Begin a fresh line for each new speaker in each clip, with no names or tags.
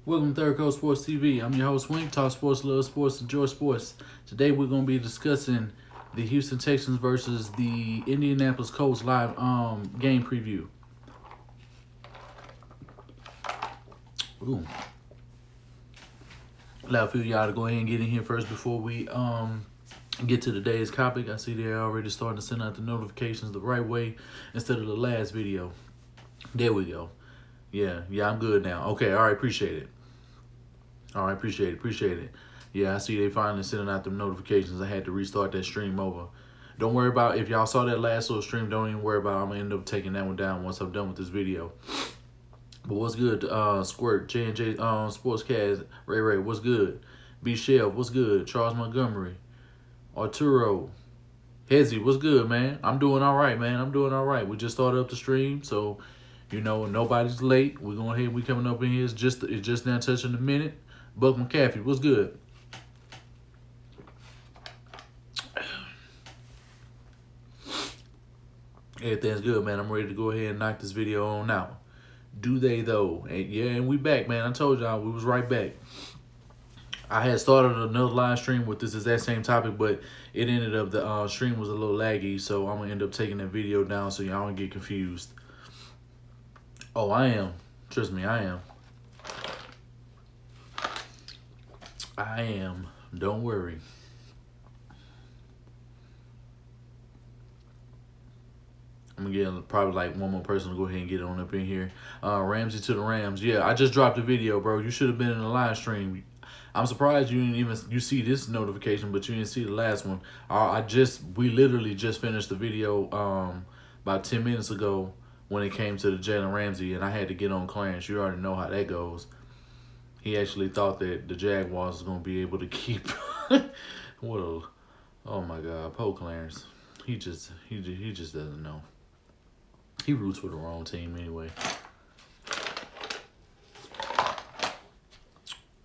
Welcome to Third Coast Sports TV. I'm your host, Wink. Talk sports, love sports, enjoy sports. Today we're going to be discussing the Houston Texans versus the Indianapolis Colts live game preview. Ooh. Allow a few of y'all to go ahead and get in here first before we get to today's topic. I see they're already starting to send out the notifications the right way instead of the last video. There we go. Yeah, I'm good now. Okay, all right, appreciate it. All right, appreciate it. Yeah, I see they finally sending out the notifications. I had to restart that stream over. Don't worry about if y'all saw that last little stream. Don't even worry about it. I'm gonna end up taking that one down once I'm done with this video. But what's good? Squirt, J&J Sportscast, Ray, what's good? B Shelf, what's good? Charles Montgomery, Arturo, Hezzy, what's good, man? I'm doing all right, man. I'm doing all right. We just started up the stream, so nobody's late. We're going ahead. We coming up in here. It's just now touching a minute. Buck McCaffrey, what's good? Everything's good, man. I'm ready to go ahead and knock this video on out. Do they, though? And we back, man. I told y'all we was right back. I had started another live stream with this exact same topic, but it ended up, the stream was a little laggy, so I'm going to end up taking that video down so y'all don't get confused. Oh, I am. Trust me, I am. Don't worry. I'm going to get probably like one more person to go ahead and get on up in here. Ramsey to the Rams. Yeah, I just dropped a video, bro. You should have been in the live stream. I'm surprised you didn't even see this notification, but you didn't see the last one. We literally just finished the video about 10 minutes ago when it came to the Jalen Ramsey, and I had to get on Clarence. You already know how that goes. He actually thought that the Jaguars was going to be able to keep. Oh my God, poor Clarence. He just doesn't know. He roots for the wrong team anyway.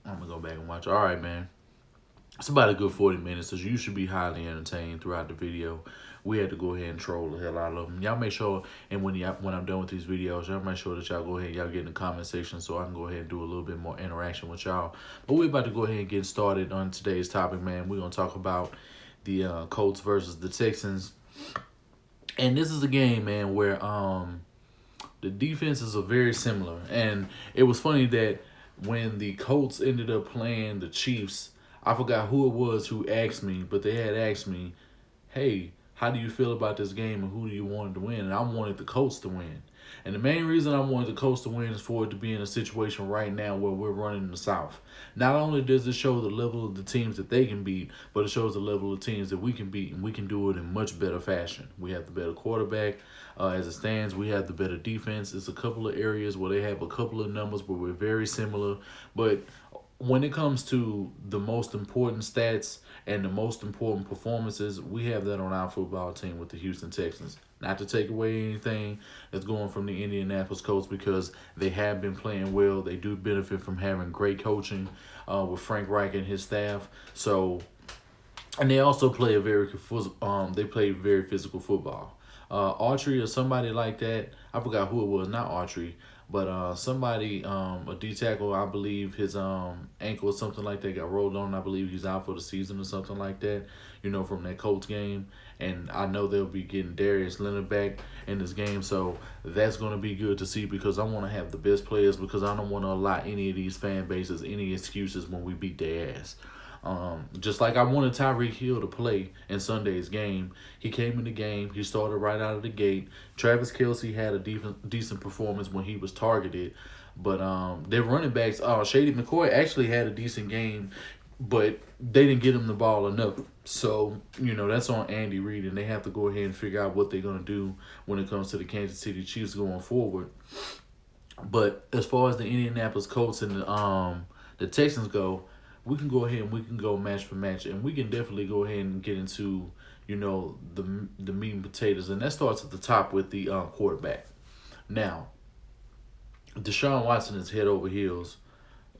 I'm going to go back and watch. All right, man. It's about a good 40 minutes, so you should be highly entertained throughout the video. We had to go ahead and troll the hell out of them. Y'all make sure, and when I'm done with these videos, y'all make sure that y'all go ahead, y'all get in the comment section so I can go ahead and do a little bit more interaction with y'all. But we're about to go ahead and get started on today's topic, man. We're going to talk about the Colts versus the Texans. And this is a game, man, where the defenses are very similar. And it was funny that when the Colts ended up playing the Chiefs, I forgot who it was who asked me, but they had asked me, hey, how do you feel about this game and who do you want to win? And I wanted the Colts to win. And the main reason I wanted the Colts to win is for it to be in a situation right now where we're running in the South. Not only does it show the level of the teams that they can beat, but it shows the level of teams that we can beat, and we can do it in much better fashion. We have the better quarterback. As it stands, we have the better defense. It's a couple of areas where they have a couple of numbers where we're very similar, but when it comes to the most important stats and the most important performances, we have that on our football team with the Houston Texans. Not to take away anything that's going from the Indianapolis Colts, because they have been playing well. They do benefit from having great coaching with Frank Reich and his staff. So, and they also play very physical football. Autry or somebody like that, I forgot who it was, not Autry, but somebody, a D tackle, I believe his ankle or something like that got rolled on. I believe he's out for the season or something like that, from that Colts game. And I know they'll be getting Darius Leonard back in this game, so that's going to be good to see, because I want to have the best players, because I don't want to allow any of these fan bases any excuses when we beat their ass. Just like I wanted Tyreek Hill to play in Sunday's game. He came in the game. He started right out of the gate. Travis Kelce had a decent performance when he was targeted. But their running backs, Shady McCoy actually had a decent game, but they didn't get him the ball enough. So, that's on Andy Reid, and they have to go ahead and figure out what they're going to do when it comes to the Kansas City Chiefs going forward. But as far as the Indianapolis Colts and the Texans go, we can go ahead and we can go match for match, and we can definitely go ahead and get into, the meat and potatoes. And that starts at the top with the quarterback. Now, Deshaun Watson is head over heels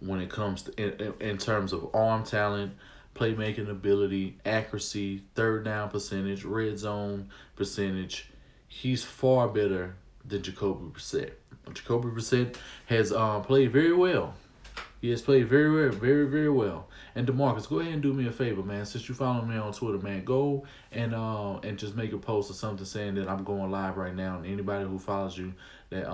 when it comes to in terms of arm talent, playmaking ability, accuracy, third down percentage, red zone percentage. He's far better than Jacoby Brissette. Jacoby Brissette has played very well. He has played very, very, very, very well. And DeMarcus, go ahead and do me a favor, man. Since you follow me on Twitter, man, go and just make a post or something saying that I'm going live right now, and anybody who follows you that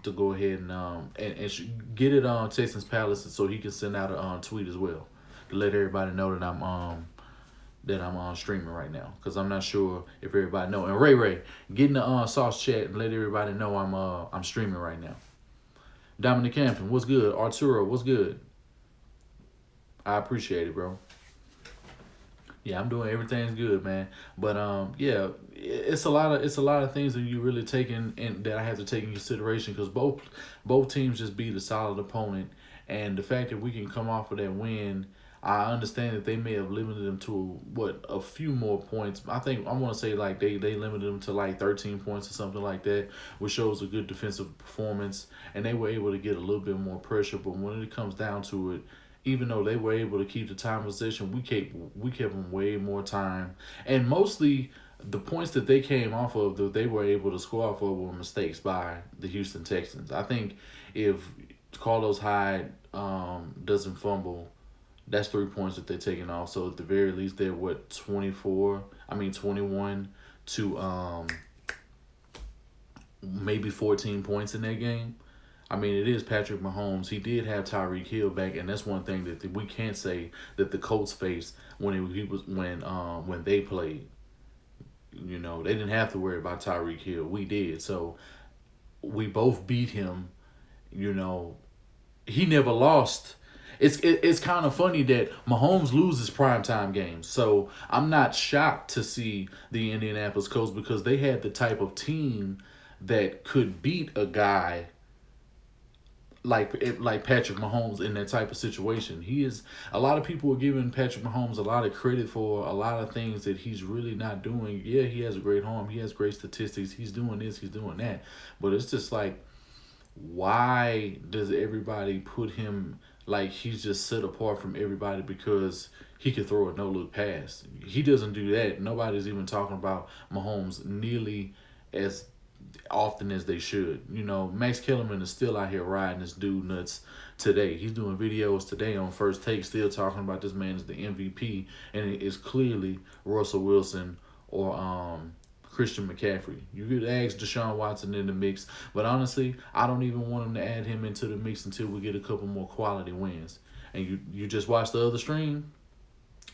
to go ahead and get it on Texans Palace so he can send out a tweet as well to let everybody know that I'm streaming right now, because I'm not sure if everybody know. And Ray, get in the sauce chat and let everybody know I'm streaming right now. Dominic Campton, what's good? Arturo, what's good? I appreciate it, bro. Yeah, I'm doing everything's good, man. But yeah, it's a lot of things that you really taking and that I have to take in consideration, because both teams just beat a solid opponent, and the fact that we can come off of that win, I understand that they may have limited them to a few more points. I want to say like they limited them to like 13 points or something like that, which shows a good defensive performance, and they were able to get a little bit more pressure. But when it comes down to it, even though they were able to keep the time possession, we kept them way more time, and mostly the points that they came off of that they were able to score off of were mistakes by the Houston Texans. I think if Carlos Hyde doesn't fumble, that's 3 points that they're taking off. So at the very least, they're 21 to maybe 14 points in that game. I mean, it is Patrick Mahomes. He did have Tyreek Hill back, and that's one thing that we can't say that the Colts faced when they played. You know, they didn't have to worry about Tyreek Hill. We did. So we both beat him. You know, he never lost. It's kind of funny that Mahomes loses primetime games. So I'm not shocked to see the Indianapolis Colts, because they had the type of team that could beat a guy like Patrick Mahomes in that type of situation. He is A lot of people are giving Patrick Mahomes a lot of credit for a lot of things that he's really not doing. Yeah, he has a great arm. He has great statistics. He's doing this. He's doing that. But it's just like, why does everybody put him like he's just set apart from everybody because he could throw a no look pass? He doesn't do that. Nobody's even talking about Mahomes nearly as often as they should. You know, Max Kellerman is still out here riding this dude nuts today. He's doing videos today on First Take, still talking about this man as the MVP, and it is clearly Russell Wilson or Christian McCaffrey. You could ask Deshaun Watson in the mix, but honestly, I don't even want him to add him into the mix until we get a couple more quality wins. And you just watch the other stream.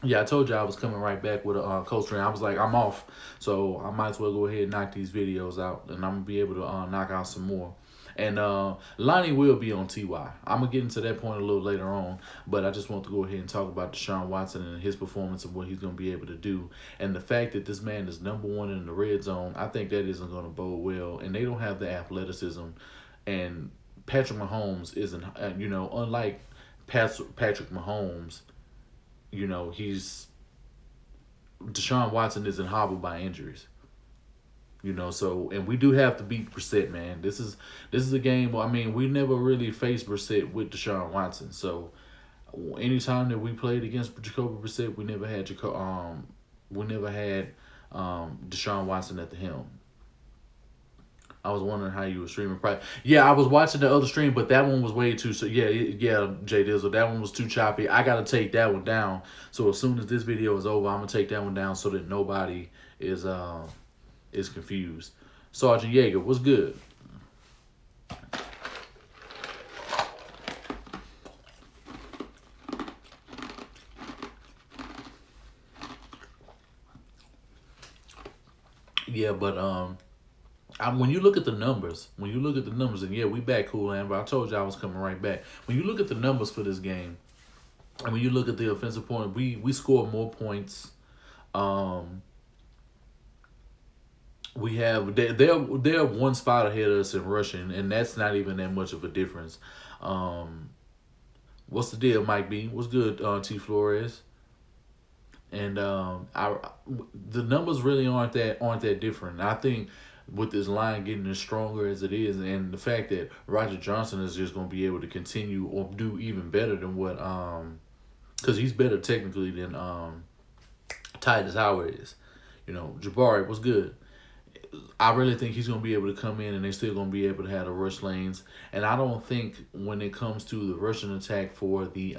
Yeah, I told you I was coming right back with a coach stream. I was like, I'm off, so I might as well go ahead and knock these videos out, and I'm gonna be able to knock out some more. And Lonnie will be on TY. I'm gonna get into that point a little later on, but I just want to go ahead and talk about Deshaun Watson and his performance and what he's gonna be able to do, and the fact that this man is #1 in the red zone. I think that isn't gonna bode well, and they don't have the athleticism, and Patrick Mahomes isn't. Unlike Patrick Mahomes. Deshaun Watson isn't hobbled by injuries. And we do have to beat Brissette, man. This is a game. I mean, we never really faced Brissette with Deshaun Watson. So anytime that we played against Jacoby Brissette, we never had Deshaun Watson at the helm. I was wondering how you were streaming. Yeah, I was watching the other stream, but that one was way too. So yeah, Jay Dizzle, that one was too choppy. I gotta take that one down. So as soon as this video is over, I'm gonna take that one down so that nobody is confused. Sergeant Yeager, what's good? Yeah, but when you look at the numbers, and yeah, we back, Cool Amber. I told you I was coming right back. When you look at the numbers for this game, and when you look at the offensive point, we score more points. They're one spot ahead of us in rushing, and that's not even that much of a difference. What's the deal, Mike B? What's good, T Flores? And the numbers really aren't that different. I think with this line getting as stronger as it is, and the fact that Roger Johnson is just going to be able to continue or do even better than what because he's better technically than Titus Howard is. Jabari, what's good? I really think he's going to be able to come in and they're still going to be able to have the rush lanes. And I don't think when it comes to the rushing attack for the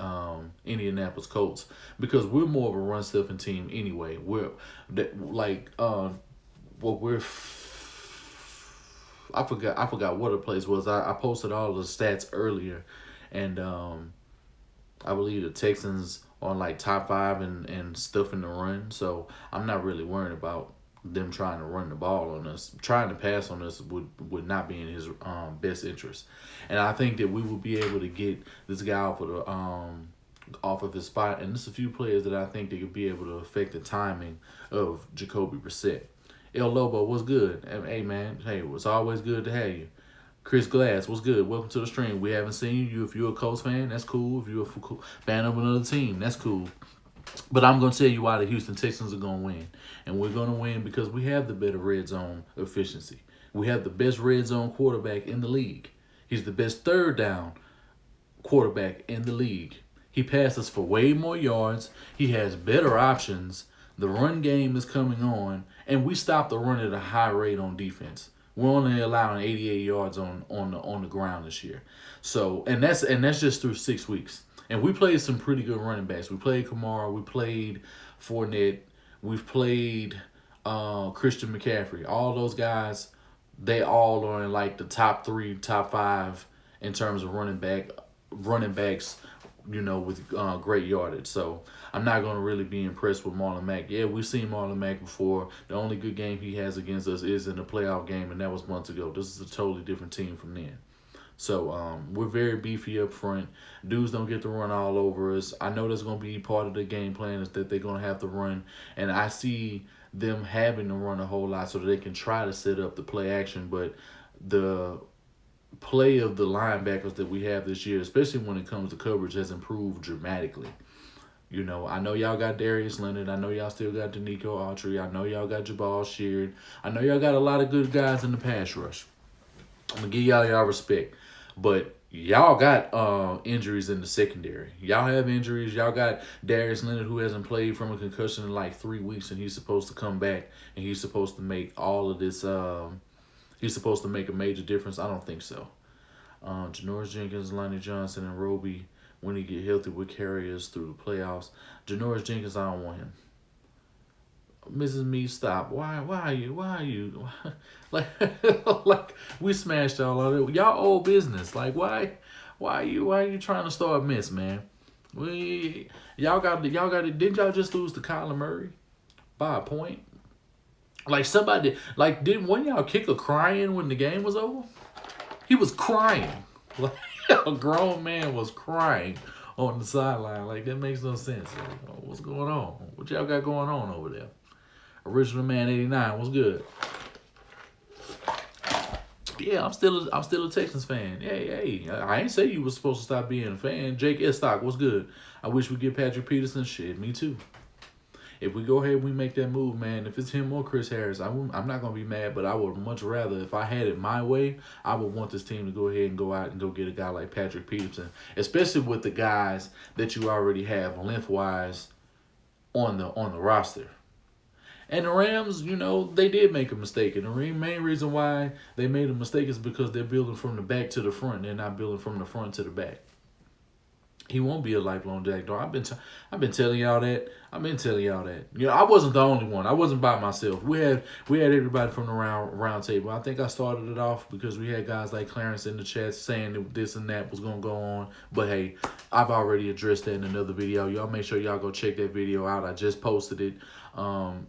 Indianapolis Colts, because we're more of a run stuffing team anyway. We're like what we're. I forgot what the place was. I posted all the stats earlier, and I believe the Texans are like top 5 and stuff in the run. So I'm not really worried about them trying to run the ball on us. Trying to pass on us would not be in his best interest. And I think that we will be able to get this guy off of his spot. And there's a few players that I think they could be able to affect the timing of Jacoby Brissette. El Lobo, what's good? Hey, man. Hey, it's always good to have you. Chris Glass, what's good? Welcome to the stream. We haven't seen you. If you're a Colts fan, that's cool. If you're a fan of another team, that's cool. But I'm going to tell you why the Houston Texans are going to win. And we're going to win because we have the better red zone efficiency. We have the best red zone quarterback in the league. He's the best third down quarterback in the league. He passes for way more yards. He has better options. The run game is coming on. And we stop the run at a high rate on defense. We're only allowing 88 yards on the ground this year. So and that's just through 6 weeks. And we played some pretty good running backs. We played Kamara. We played Fournette. We've played Christian McCaffrey. All those guys, they all are in like the top 3, top 5 in terms of running backs, with great yardage. So I'm not going to really be impressed with Marlon Mack. Yeah, we've seen Marlon Mack before. The only good game he has against us is in the playoff game, and that was months ago. This is a totally different team from then. So we're very beefy up front. Dudes don't get to run all over us. I know that's going to be part of the game plan is that they're going to have to run. And I see them having to run a whole lot so that they can try to set up the play action. But the play of the linebackers that we have this year, especially when it comes to coverage, has improved dramatically. I know y'all got Darius Leonard. I know y'all still got Danico Autry. I know y'all got Jabal Sheard. I know y'all got a lot of good guys in the pass rush. I'm going to give y'all respect. But y'all got injuries in the secondary. Y'all have injuries. Y'all got Darius Leonard, who hasn't played from a concussion in like 3 weeks, and he's supposed to come back, and he's supposed to make all of this. He's supposed to make a major difference. I don't think so. Janoris Jenkins, Lonnie Johnson, and Roby, when he get healthy, will carry us through the playoffs. Janoris Jenkins, I don't want him. Mrs. Me, stop. Why are you like we smashed y'all on it. Y'all old business. Like why are you trying to start mess, man? Y'all got it. Didn't y'all just lose to Kyler Murray by a point? Like somebody didn't one of y'all kicker crying when the game was over? He was crying. Like a grown man was crying on the sideline. Like that makes no sense. Like, what's going on? What y'all got going on over there? Original Man 89, what's good? Yeah, I'm still a Texans fan. Hey, I ain't say you was supposed to stop being a fan. Jake Estock, what's good? I wish we get Patrick Peterson. Shit, me too. If we go ahead and we make that move, man, if it's him or Chris Harris, I'm not going to be mad, but I would much rather, if I had it my way, I would want this team to go ahead and go out and go get a guy like Patrick Peterson, especially with the guys that you already have lengthwise on the roster. And the Rams, they did make a mistake. And the main reason why they made a mistake is because they're building from the back to the front. They're not building from the front to the back. He won't be a lifelong Jaguar. I've been telling y'all that. I wasn't the only one. I wasn't by myself. We had everybody from the round table. I think I started it off because we had guys like Clarence in the chat saying that this and that was going to go on. But, hey, I've already addressed that in another video. Y'all make sure y'all go check that video out. I just posted it.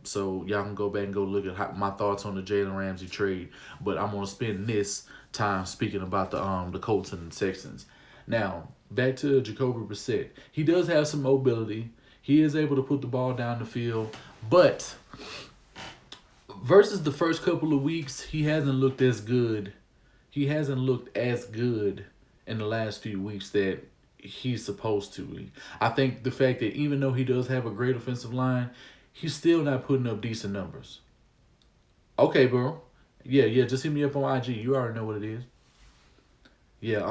So y'all can go back and go look at my thoughts on the Jalen Ramsey trade. But I'm going to spend this time speaking about the Colts and the Texans. Now, back to Jacoby Brissette. He does have some mobility. He is able to put the ball down the field. But versus the first couple of weeks, he hasn't looked as good. He hasn't looked as good in the last few weeks that he's supposed to. I think the fact that even though he does have a great offensive line, he's still not putting up decent numbers. Okay, bro. Yeah, just hit me up on IG. You already know what it is. Yeah,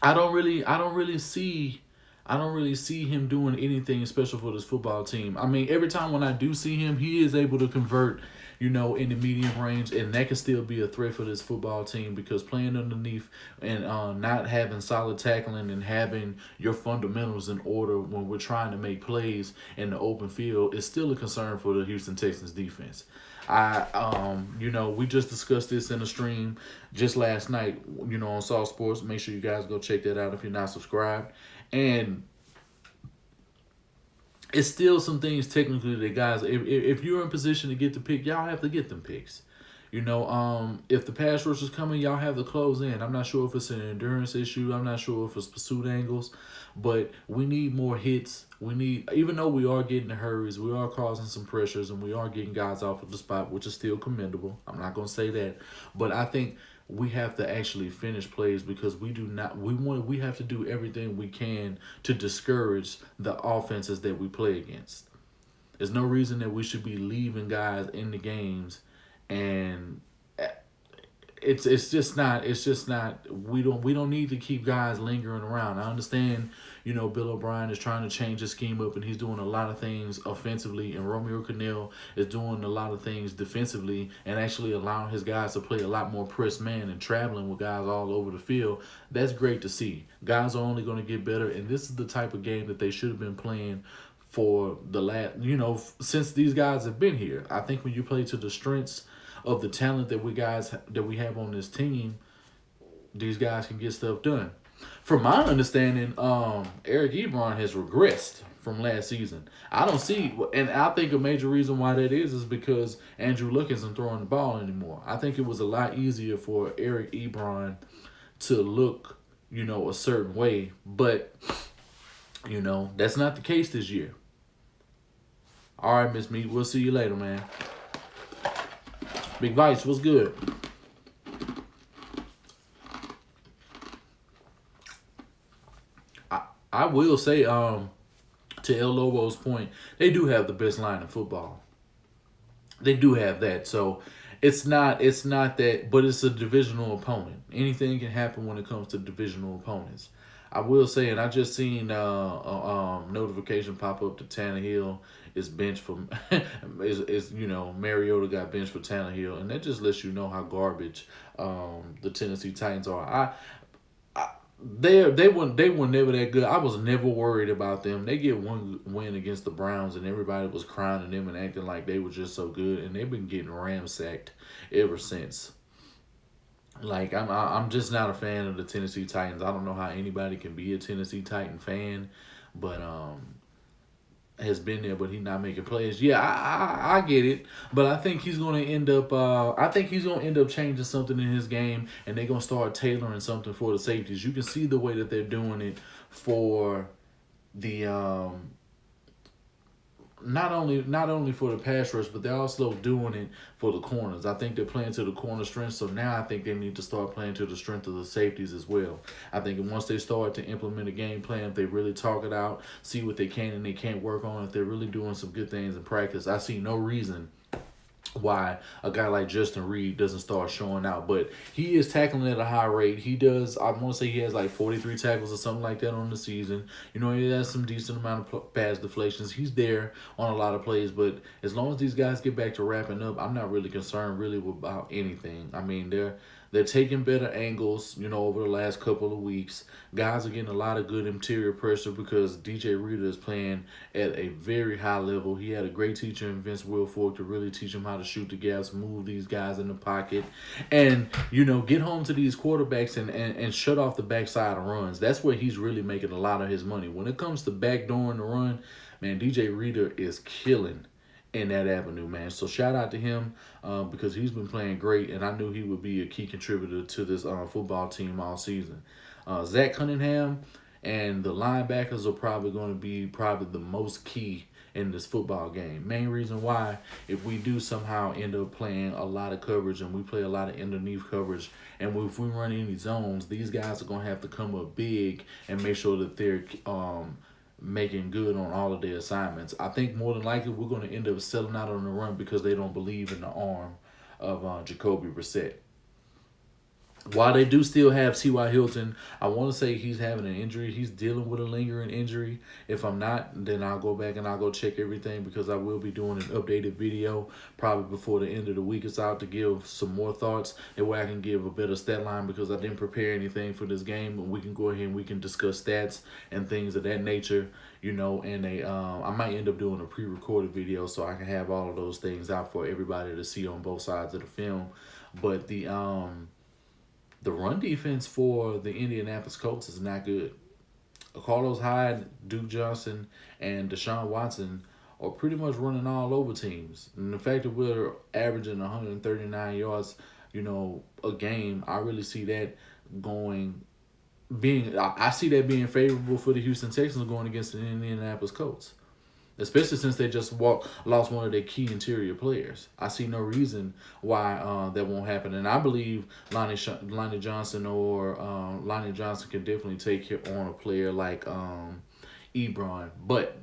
I don't really see I don't really see him doing anything special for this football team. I mean, every time when I do see him, he is able to convert, in the medium range, and that can still be a threat for this football team because playing underneath and not having solid tackling and having your fundamentals in order when we're trying to make plays in the open field is still a concern for the Houston Texans defense. We just discussed this in the stream just last night, on Saw Sports. Make sure you guys go check that out if you're not subscribed. And it's still some things technically that guys, if you're in position to get the pick, y'all have to get them picks. If the pass rush is coming, y'all have to close in. I'm not sure if it's an endurance issue. I'm not sure if it's pursuit angles, but we need more hits. Even though we are getting the hurries, we are causing some pressures, and we are getting guys off of the spot, which is still commendable. I'm not gonna say that, but I think we have to actually finish plays because we have to do everything we can to discourage the offenses that we play against. There's no reason that we should be leaving guys in the games, and it's just not we don't need to keep guys lingering around. I understand, Bill O'Brien is trying to change his scheme up and he's doing a lot of things offensively, and Romeo Crennel is doing a lot of things defensively and actually allowing his guys to play a lot more press man and traveling with guys all over the field. That's great to see. Guys are only going to get better, and this is the type of game that they should have been playing for the last, since these guys have been here. I think when you play to the strengths of the talent that we have on this team, these guys can get stuff done. From my understanding, Eric Ebron has regressed from last season. I don't see, and I think a major reason why that is because Andrew Luck isn't throwing the ball anymore. I think it was a lot easier for Eric Ebron to look, a certain way, but that's not the case this year. All right, Miss Meat, we'll see you later, man. Big Vice, what's good? I will say, to El Lobo's point, they do have the best line in football. They do have that. So it's not that, but it's a divisional opponent. Anything can happen when it comes to divisional opponents. I will say, and I just seen a notification pop up to Tannehill is benched for Mariota got benched for Tannehill, and that just lets you know how garbage the Tennessee Titans are. They were never that good. I was never worried about them. They get one win against the Browns, and everybody was crying at them and acting like they were just so good, and they've been getting ramsacked ever since. Like, I'm just not a fan of the Tennessee Titans. I don't know how anybody can be a Tennessee Titan fan, but has been there, but he's not making plays. Yeah, I get it, but I think he's gonna end up. I think he's gonna end up changing something in his game, and they're gonna start tailoring something for the safeties. You can see the way that they're doing it for the not only for the pass rush, but they're also doing it for the corners. I think they're playing to the corner strength, so now I think they need to start playing to the strength of the safeties as well. I think once they start to implement a game plan, if they really talk it out, see what they can and they can't work on, if they're really doing some good things in practice, I see no reason why a guy like Justin Reed doesn't start showing out. But he is tackling at a high rate. He does, I want to say he has like 43 tackles or something like that on the season. He has some decent amount of pass deflections. He's there on a lot of plays, but as long as these guys get back to wrapping up, I'm not really concerned really about anything. I mean, they're taking better angles, over the last couple of weeks. Guys are getting a lot of good interior pressure because DJ Reader is playing at a very high level. He had a great teacher in Vince Wilfork to really teach him how to shoot the gaps, move these guys in the pocket, and, get home to these quarterbacks and shut off the backside of runs. That's where he's really making a lot of his money. When it comes to backdooring the run, man, DJ Reader is killing in that avenue, man. So shout out to him because he's been playing great, and I knew he would be a key contributor to this football team all season. Zach Cunningham and the linebackers are probably going to be the most key in this football game. Main reason why, if we do somehow end up playing a lot of coverage and we play a lot of underneath coverage, and if we run any zones, these guys are going to have to come up big and make sure that they're making good on all of their assignments. I think more than likely we're going to end up selling out on the run because they don't believe in the arm of Jacoby Brissette. While they do still have T.Y. Hilton, I want to say he's having an injury. He's dealing with a lingering injury. If I'm not, then I'll go back and I'll go check everything, because I will be doing an updated video probably before the end of the week is out to give some more thoughts. That way I can give a better stat line, because I didn't prepare anything for this game. And we can go ahead and we can discuss stats and things of that nature, and I might end up doing a pre-recorded video so I can have all of those things out for everybody to see on both sides of the film. But the run defense for the Indianapolis Colts is not good. Carlos Hyde, Duke Johnson, and Deshaun Watson are pretty much running all over teams. And the fact that we're averaging 139 yards, a game, I really see that I see that being favorable for the Houston Texans going against the Indianapolis Colts. Especially since they just lost one of their key interior players. I see no reason why that won't happen. And I believe Lonnie Johnson can definitely take on a player like Ebron. But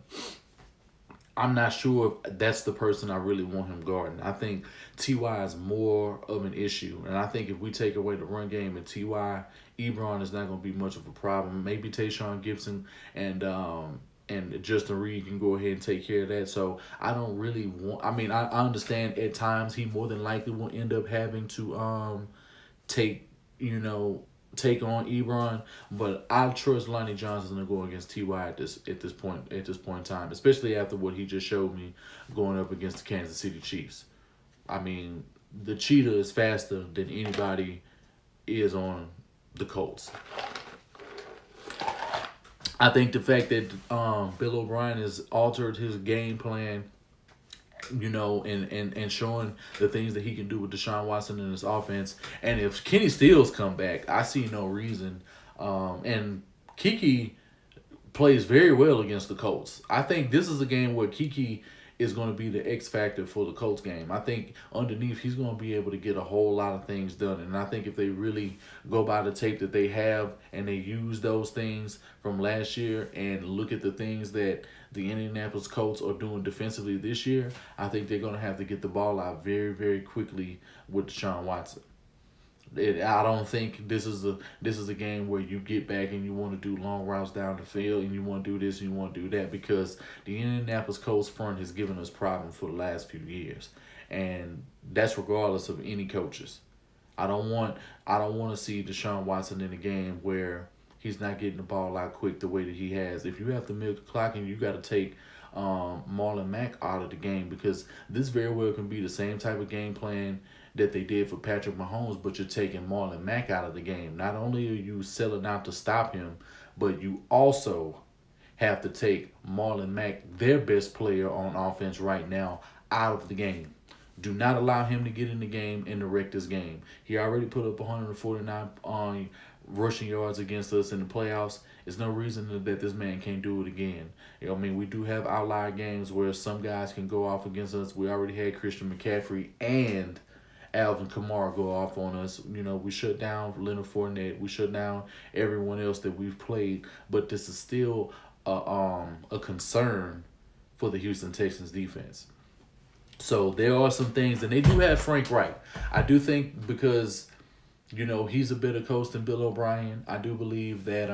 I'm not sure if that's the person I really want him guarding. I think T.Y. is more of an issue. And I think if we take away the run game and T.Y., Ebron is not going to be much of a problem. Maybe Tayshaun Gibson and Justin Reed can go ahead and take care of that. So I don't really want. I mean, I understand at times he more than likely will end up having to take on Ebron, but I trust Lonnie Johnson to go against T.Y. at this point in time, especially after what he just showed me going up against the Kansas City Chiefs. I mean, the cheetah is faster than anybody is on the Colts. I think the fact that Bill O'Brien has altered his game plan, and showing the things that he can do with Deshaun Watson in his offense. And if Kenny Stills come back, I see no reason. And Kiki plays very well against the Colts. I think this is a game where Kiki is going to be the X factor for the Colts game. I think underneath he's going to be able to get a whole lot of things done. And I think if they really go by the tape that they have and they use those things from last year and look at the things that the Indianapolis Colts are doing defensively this year, I think they're going to have to get the ball out very, very quickly with Deshaun Watson. I don't think this is a game where you get back and you want to do long routes down the field and you want to do this and you want to do that, because the Indianapolis Colts front has given us problems for the last few years, and that's regardless of any coaches. I don't want to see Deshaun Watson in a game where he's not getting the ball out quick the way that he has. If you have to milk the clock and you got to take Marlon Mack out of the game, because this very well can be the same type of game plan that they did for Patrick Mahomes, but you're taking Marlon Mack out of the game. Not only are you selling out to stop him, but you also have to take Marlon Mack, their best player on offense right now, out of the game. Do not allow him to get in the game and to wreck this game. He already put up 149 on rushing yards against us in the playoffs. There's no reason that this man can't do it again. We do have outlier games where some guys can go off against us. We already had Christian McCaffrey and Alvin Kamara go off on us. We shut down Leonard Fournette. We shut down everyone else that we've played. But this is still a concern for the Houston Texans defense. So there are some things, and they do have Frank Reich. I do think because, he's a better coach than Bill O'Brien. I do believe that,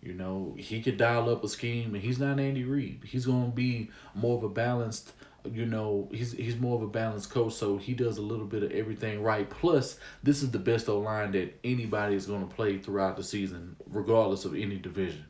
he could dial up a scheme, and he's not Andy Reid. He's going to be more of a balanced, he's more of a balanced coach, so he does a little bit of everything right. Plus, this is the best O-line that anybody is going to play throughout the season, regardless of any division.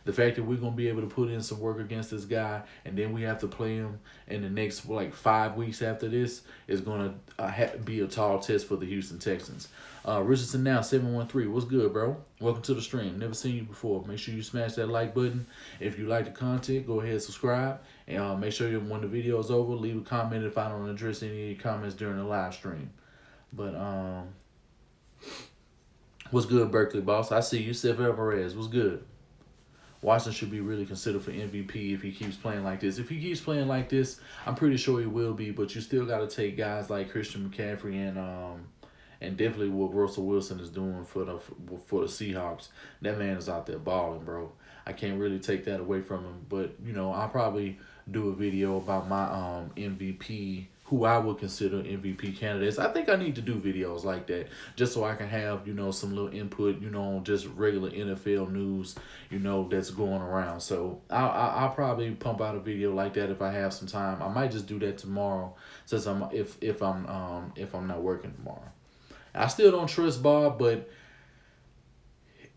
The fact that we're going to be able to put in some work against this guy, and then we have to play him in the next 5 weeks after this, is going to be a tall test for the Houston Texans. Richardson now 713. What's good, bro? Welcome to the stream. Never seen you before. Make sure you smash that like button. If you like the content, go ahead and subscribe. And make sure when the video is over, leave a comment if I don't address any of your comments during the live stream. But what's good, Berkeley boss? I see you, Seth Alvarez. What's good? Watson should be really considered for MVP if he keeps playing like this. If he keeps playing like this, I'm pretty sure he will be. But you still got to take guys like Christian McCaffrey and definitely what Russell Wilson is doing for the Seahawks. That man is out there balling, bro. I can't really take that away from him. But I'll probably do a video about my MVP who I would consider MVP candidates. I think I need to do videos like that just so I can have, some little input, on just regular NFL news, that's going around. So I'll probably pump out a video like that if I have some time. I might just do that tomorrow since if I'm not working tomorrow. I still don't trust Bob, but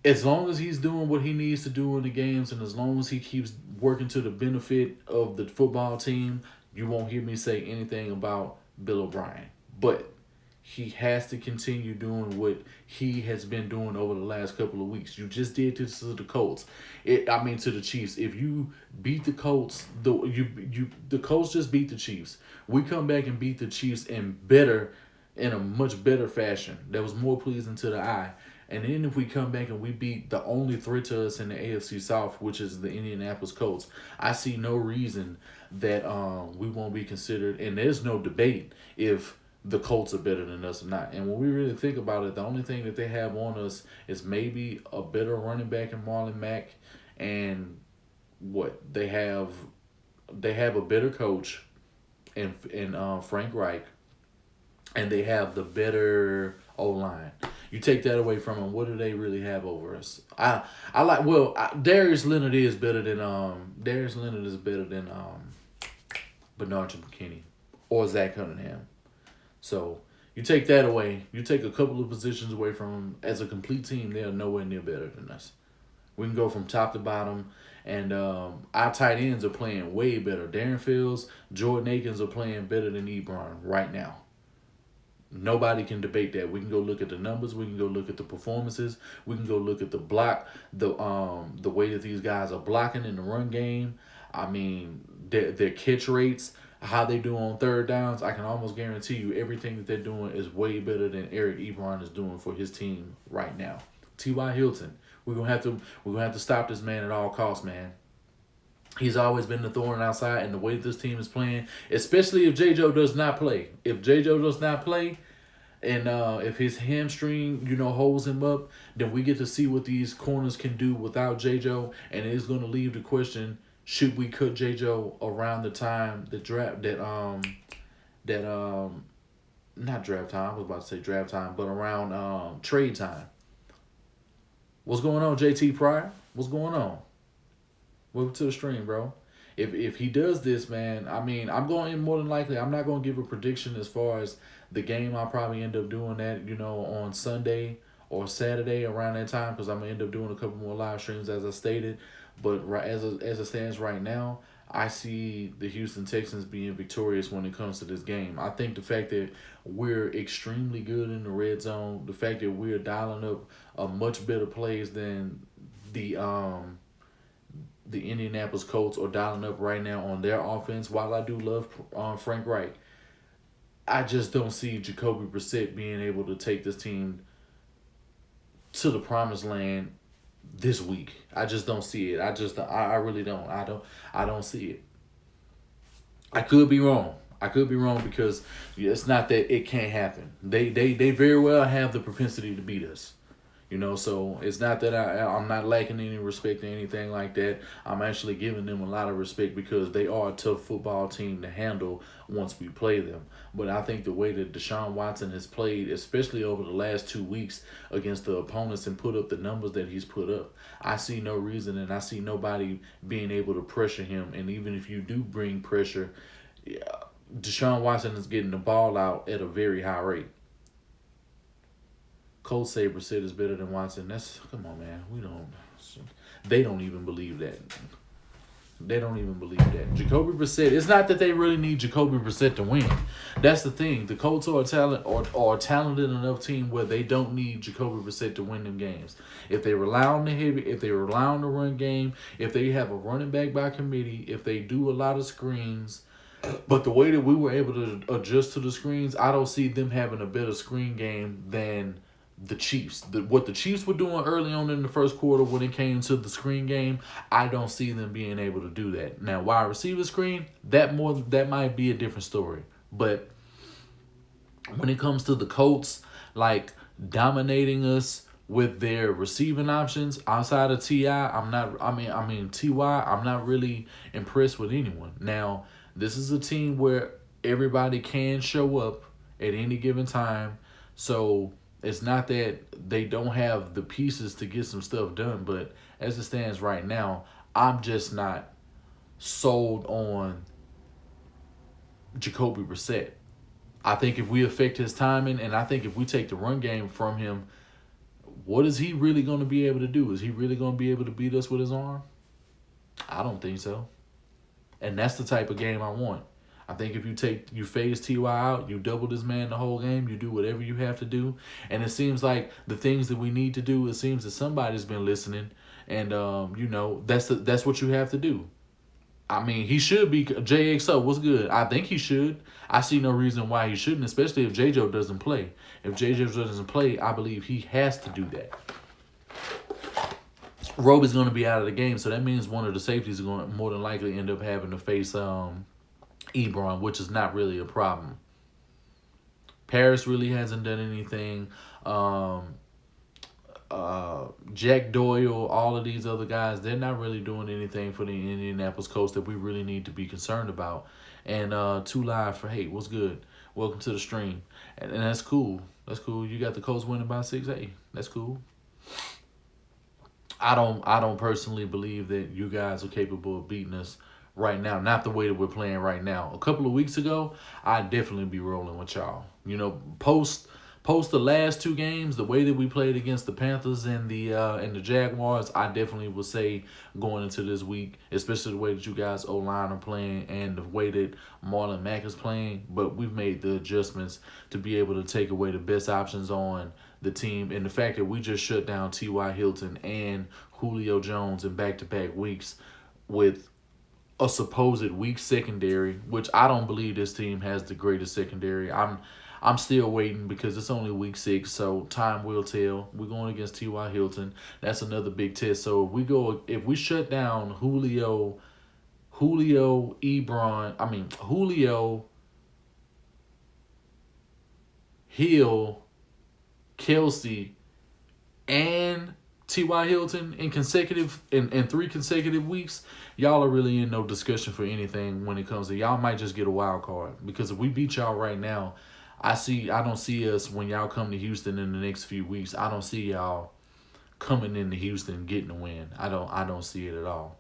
as long as he's doing what he needs to do in the games and as long as he keeps working to the benefit of the football team, you won't hear me say anything about Bill O'Brien. But he has to continue doing what he has been doing over the last couple of weeks. You just did this to the Colts. To the Chiefs. If you beat the Colts, the Colts just beat the Chiefs. We come back and beat the Chiefs in a much better fashion. That was more pleasing to the eye. And then if we come back and we beat the only threat to us in the AFC South, which is the Indianapolis Colts, I see no reason that we won't be considered. And there's no debate if the Colts are better than us or not. And when we really think about it, the only thing that they have on us is maybe a better running back in Marlon Mack, and they have a better coach in Frank Reich, and they have the better O-line. You take that away from them, what do they really have over us? Darius Leonard is better than Bernard McKinney or Zach Cunningham. So you take that away, you take a couple of positions away from them. As a complete team, they are nowhere near better than us. We can go from top to bottom, and our tight ends are playing way better. Darren Fields, Jordan Akins are playing better than Ebron right now. Nobody can debate that. We can go look at the numbers. We can go look at the performances. We can go look at the block, the way that these guys are blocking in the run game. I mean, their catch rates, how they do on third downs. I can almost guarantee you everything that they're doing is way better than Eric Ebron is doing for his team right now. T.Y. Hilton, we're gonna have to stop this man at all costs, man. He's always been the thorn outside, and the way this team is playing, especially if J-Joe does not play. If J-Joe does not play, and if his hamstring, holds him up, then we get to see what these corners can do without J-Joe, and it's going to leave the question: should we cut J-Joe around the time not draft time? I was about to say draft time, but around trade time. What's going on, JT Pryor? What's going on? Welcome to the stream, bro. If he does this, man, I'm going in more than likely. I'm not going to give a prediction as far as the game. I'll probably end up doing that, on Sunday or Saturday around that time, because I'm going to end up doing a couple more live streams as I stated. But as it stands right now, I see the Houston Texans being victorious when it comes to this game. I think the fact that we're extremely good in the red zone, the fact that we're dialing up a much better plays than the Indianapolis Colts are dialing up right now on their offense. While I do love Frank Reich, I just don't see Jacoby Brissette being able to take this team to the promised land this week. I just don't see it. I really don't. I don't see it. I could be wrong. Because it's not that it can't happen. They very well have the propensity to beat us. So it's not that I'm not lacking any respect or anything like that. I'm actually giving them a lot of respect because they are a tough football team to handle once we play them. But I think the way that Deshaun Watson has played, especially over the last 2 weeks against the opponents and put up the numbers that he's put up, I see no reason and I see nobody being able to pressure him. And even if you do bring pressure, Deshaun Watson is getting the ball out at a very high rate. Colts say Brissette is better than Watson. Come on, man. They don't even believe that. Jacoby Brissette, it's not that they really need Jacoby Brissette to win. That's the thing. The Colts are a talented enough team where they don't need Jacoby Brissette to win them games. If they rely on if they rely on the run game, if they have a running back by committee, if they do a lot of screens. But the way that we were able to adjust to the screens, I don't see them having a better screen game than the Chiefs. What the Chiefs were doing early on in the first quarter when it came to the screen game, I don't see them being able to do that. Now, wide receiver screen, that might be a different story. But when it comes to the Colts, dominating us with their receiving options outside of T.I., I'm not really impressed with anyone. Now, this is a team where everybody can show up at any given time. So it's not that they don't have the pieces to get some stuff done, but as it stands right now, I'm just not sold on Jacoby Brissette. I think if we affect his timing, and I think if we take the run game from him, what is he really going to be able to do? Is he really going to be able to beat us with his arm? I don't think so. And that's the type of game I want. I think if you phase T.Y. out, you double this man the whole game, you do whatever you have to do. And it seems like the things that we need to do, it seems that somebody's been listening. And, that's what you have to do. I mean, he should be. JXO, what's good? I think he should. I see no reason why he shouldn't, especially if JJ doesn't play. If JJ doesn't play, I believe he has to do that. Robe is going to be out of the game, so that means one of the safeties is going to more than likely end up having to face Ebron, which is not really a problem. Paris really hasn't done anything. Jack Doyle, all of these other guys, they're not really doing anything for the Indianapolis Colts that we really need to be concerned about. And 2 Live for hey, what's good? Welcome to the stream. And that's cool. That's cool. You got the Colts winning by 6-8. That's cool. I don't personally believe that you guys are capable of beating us right now. Not the way that we're playing right now. A couple of weeks ago, I'd definitely be rolling with y'all. Post the last 2 games, the way that we played against the Panthers and the Jaguars, I definitely would say going into this week, especially the way that you guys O-line are playing and the way that Marlon Mack is playing, but we've made the adjustments to be able to take away the best options on the team, and the fact that we just shut down T.Y. Hilton and Julio Jones in back-to-back weeks with a supposed weak secondary, which I don't believe this team has the greatest secondary. I'm still waiting because it's only week 6, so time will tell. We're going against T.Y. Hilton. That's another big test. So if we shut down Julio, Hill, Kelsey, and T.Y. Hilton in 3 consecutive weeks, y'all are really in no discussion for anything when it comes to y'all might just get a wild card. Because if we beat y'all right now, I don't see us when y'all come to Houston in the next few weeks. I don't see y'all coming into Houston getting a win. I don't see it at all.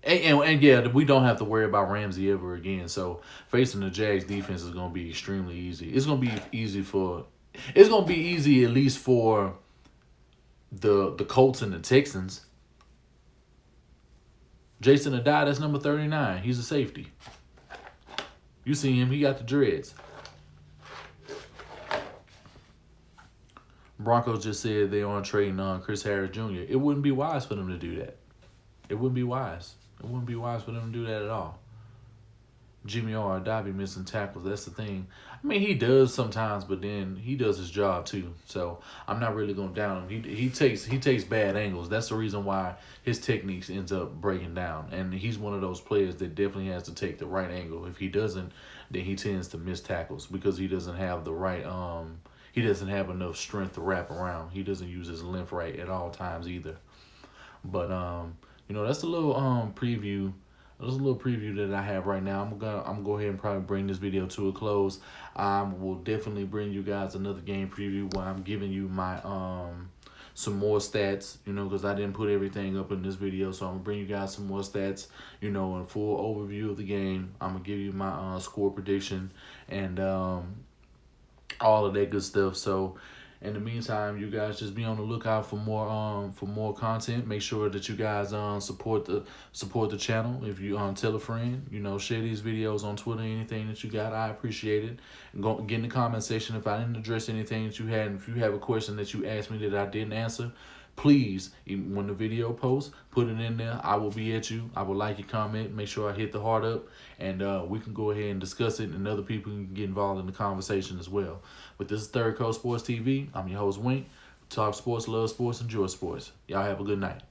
And yeah, we don't have to worry about Ramsey ever again. So facing the Jags defense is going to be extremely easy. It's going to be easy at least for the Colts and the Texans. Jason Adai, that's number 39. He's a safety. You see him, he got the dreads. Broncos just said they aren't trading on Chris Harris Jr. It wouldn't be wise for them to do that. It wouldn't be wise. It wouldn't be wise for them to do that at all. Jimmy R. Dobby missing tackles. That's the thing. I mean, he does sometimes, but then he does his job too. So I'm not really going to down him. He takes bad angles. That's the reason why his techniques ends up breaking down. And he's one of those players that definitely has to take the right angle. If he doesn't, then he tends to miss tackles because he doesn't have the right he doesn't have enough strength to wrap around. He doesn't use his length right at all times either. But that's a little preview. There's a little preview that I have right now. I'm gonna go ahead and probably bring this video to a close. I will definitely bring you guys another game preview where I'm giving you my some more stats, because I didn't put everything up in this video. So I'm gonna bring you guys some more stats, and a full overview of the game. I'm gonna give you my score prediction and all of that good stuff. So in the meantime, you guys just be on the lookout for more content. Make sure that you guys support the channel. If you tell a friend, share these videos on Twitter, anything that you got, I appreciate it. Get in the comment section if I didn't address anything that you had. And if you have a question that you asked me that I didn't answer, please, when the video posts, put it in there. I will be at you. I will like your comment. Make sure I hit the heart up, and we can go ahead and discuss it, and other people can get involved in the conversation as well. But this is Third Coast Sports TV. I'm your host, Wink. Talk sports, love sports, enjoy sports. Y'all have a good night.